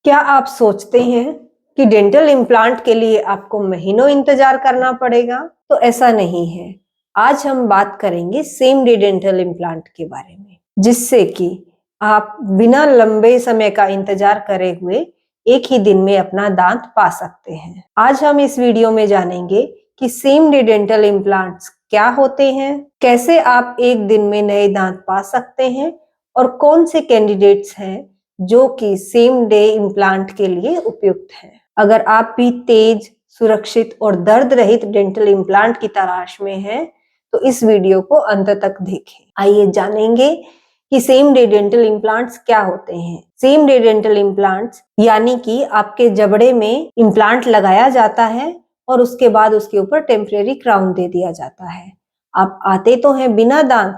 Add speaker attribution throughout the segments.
Speaker 1: क्या आप सोचते हैं कि डेंटल इम्प्लांट के लिए आपको महीनों इंतजार करना पड़ेगा? तो ऐसा नहीं है। आज हम बात करेंगे सेम डे डेंटल इम्प्लांट के बारे में, जिससे कि आप बिना लंबे समय का इंतजार करे हुए एक ही दिन में अपना दांत पा सकते हैं। आज हम इस वीडियो में जानेंगे कि सेम डे डेंटल इम्प्लांट्स क्या होते हैं, कैसे आप एक दिन में नए दांत पा सकते हैं और कौन से कैंडिडेट्स हैं जो कि सेम डे इम्प्लांट के लिए उपयुक्त है। अगर आप भी तेज, सुरक्षित और दर्द रहित डेंटल इम्प्लांट की तलाश में हैं, तो इस वीडियो को अंत तक देखें। आइए जानेंगे कि सेम डे डेंटल इम्प्लांट्स क्या होते हैं। सेम डे डेंटल इम्प्लांट्स यानी कि आपके जबड़े में इम्प्लांट लगाया जाता है और उसके बाद उसके ऊपर टेम्परेरी क्राउन दे दिया जाता है। आप आते तो हैं बिना दांत,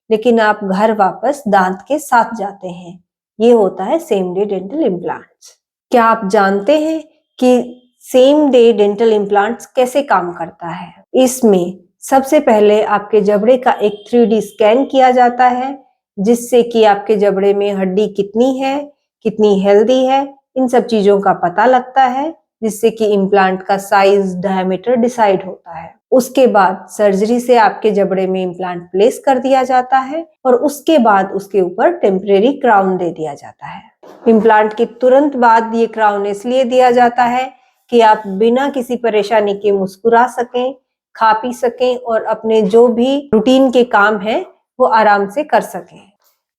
Speaker 1: लेकिन आप घर वापस दांत के साथ जाते हैं। ये होता है सेम डे डेंटल इम्प्लांट्स। क्या आप जानते हैं कि सेम डे डेंटल इम्प्लांट्स कैसे काम करता है? इसमें सबसे पहले आपके जबड़े का एक 3D स्कैन किया जाता है, जिससे कि आपके जबड़े में हड्डी कितनी है, कितनी हेल्दी है, इन सब चीजों का पता लगता है, जिससे कि इम्प्लांट का साइज, डायमीटर डिसाइड होता है। उसके बाद सर्जरी से आपके जबड़े में इम्प्लांट प्लेस कर दिया जाता है और उसके बाद उसके ऊपर टेम्परेरी क्राउन दे दिया जाता है। इम्प्लांट के तुरंत बाद ये क्राउन इसलिए दिया जाता है कि आप बिना किसी परेशानी के मुस्कुरा सकें, खा पी सकें और अपने जो भी रूटीन के काम हैं वो आराम से कर सकें।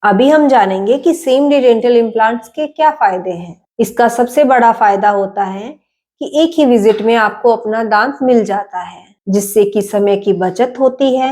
Speaker 1: अभी हम जानेंगे कि सेम डे डेंटल इम्प्लांट्स के क्या फायदे हैं। इसका सबसे बड़ा फायदा होता है कि एक ही विजिट में आपको अपना दांत मिल जाता है, जिससे कि समय की बचत होती है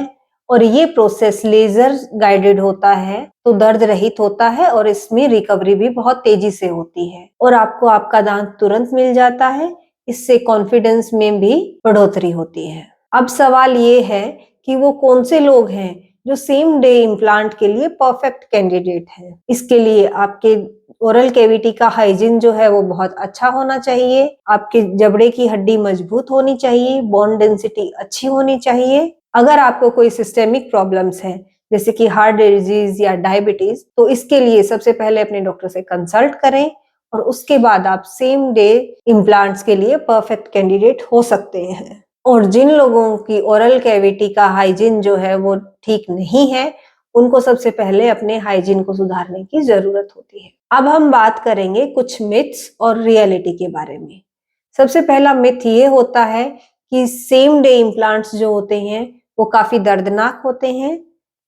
Speaker 1: और ये प्रोसेस लेजर गाइडेड होता है, तो दर्द रहित होता है और इसमें रिकवरी भी बहुत तेजी से होती है और आपको आपका दांत तुरंत मिल जाता है। इससे कॉन्फिडेंस में भी बढ़ोतरी होती है। अब सवाल ये है कि वो कौन से लोग हैं जो सेम डे इम्प्लांट के लिए परफेक्ट कैंडिडेट है। इसके लिए आपके ओरल कैविटी का हाइजीन जो है वो बहुत अच्छा होना चाहिए, आपके जबड़े की हड्डी मजबूत होनी चाहिए, बोन डेंसिटी अच्छी होनी चाहिए। अगर आपको कोई सिस्टेमिक प्रॉब्लम्स है, जैसे कि हार्ट डिजीज या डायबिटीज, तो इसके लिए सबसे पहले अपने डॉक्टर से कंसल्ट करें और उसके बाद आप सेम डे इम्प्लांट्स के लिए परफेक्ट कैंडिडेट हो सकते हैं। और जिन लोगों की ओरल कैविटी का हाइजीन जो है वो ठीक नहीं है, उनको सबसे पहले अपने हाइजीन को सुधारने की जरूरत होती है। अब हम बात करेंगे कुछ मिथ्स और रियलिटी के बारे में। सबसे पहला मिथ ये होता है कि सेम डे इम्प्लांट्स जो होते हैं वो काफी दर्दनाक होते हैं,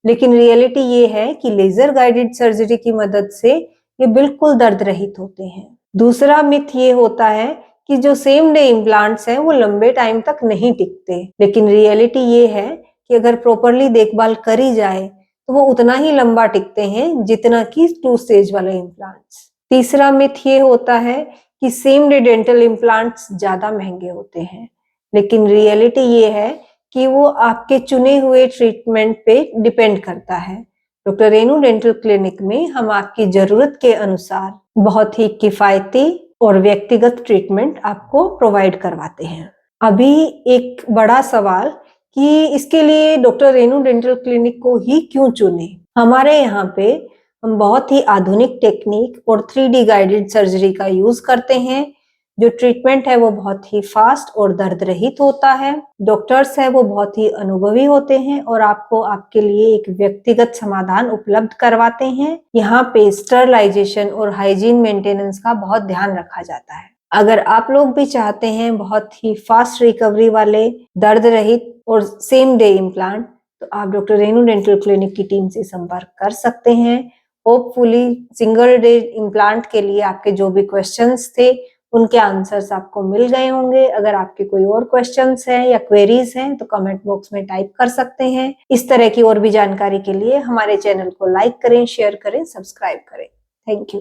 Speaker 1: लेकिन रियलिटी ये है कि लेजर गाइडेड सर्जरी की मदद से ये बिल्कुल दर्द रहित होते हैं। दूसरा मिथ ये होता है कि जो सेम डे इम्प्लांट्स हैं वो लंबे टाइम तक नहीं टिकते, लेकिन रियलिटी ये है कि अगर प्रॉपरली देखभाल करी जाए तो वो उतना ही लंबा टिकते हैं जितना कि 2 स्टेज वाले इम्प्लांट्स। तीसरा मिथ ये होता है कि सेम डे डेंटल इम्प्लांट्स ज्यादा महंगे होते हैं, लेकिन रियलिटी ये है कि वो आपके चुने हुए ट्रीटमेंट पे डिपेंड करता है। डॉक्टर रेनू डेंटल क्लिनिक में हम आपकी जरूरत के अनुसार बहुत ही किफायती और व्यक्तिगत ट्रीटमेंट आपको प्रोवाइड करवाते हैं। अभी एक बड़ा सवाल कि इसके लिए डॉक्टर रेनू डेंटल क्लिनिक को ही क्यों चुने? हमारे यहाँ पे हम बहुत ही आधुनिक टेक्निक और 3D गाइडेड सर्जरी का यूज करते हैं। जो ट्रीटमेंट है वो बहुत ही फास्ट और दर्द रहित होता है। डॉक्टर्स है वो बहुत ही अनुभवी होते हैं और आपको आपके लिए एक व्यक्तिगत समाधान उपलब्ध करवाते हैं। यहाँ पे स्टरलाइजेशन और हाइजीन मेंटेनेंस का बहुत ध्यान रखा जाता है। अगर आप लोग भी चाहते हैं बहुत ही फास्ट रिकवरी वाले, दर्द रहित और सेम डे इम्प्लांट, तो आप डॉक्टर रेनू डेंटल क्लिनिक की टीम से संपर्क कर सकते हैं। होपफुली सिंगल डे इम्प्लांट के लिए आपके जो भी क्वेश्चंस थे उनके आंसर्स आपको मिल गए होंगे। अगर आपके कोई और क्वेश्चंस हैं या क्वेरीज हैं तो कमेंट बॉक्स में टाइप कर सकते हैं। इस तरह की और भी जानकारी के लिए हमारे चैनल को लाइक करें, शेयर करें, सब्सक्राइब करें। Thank you.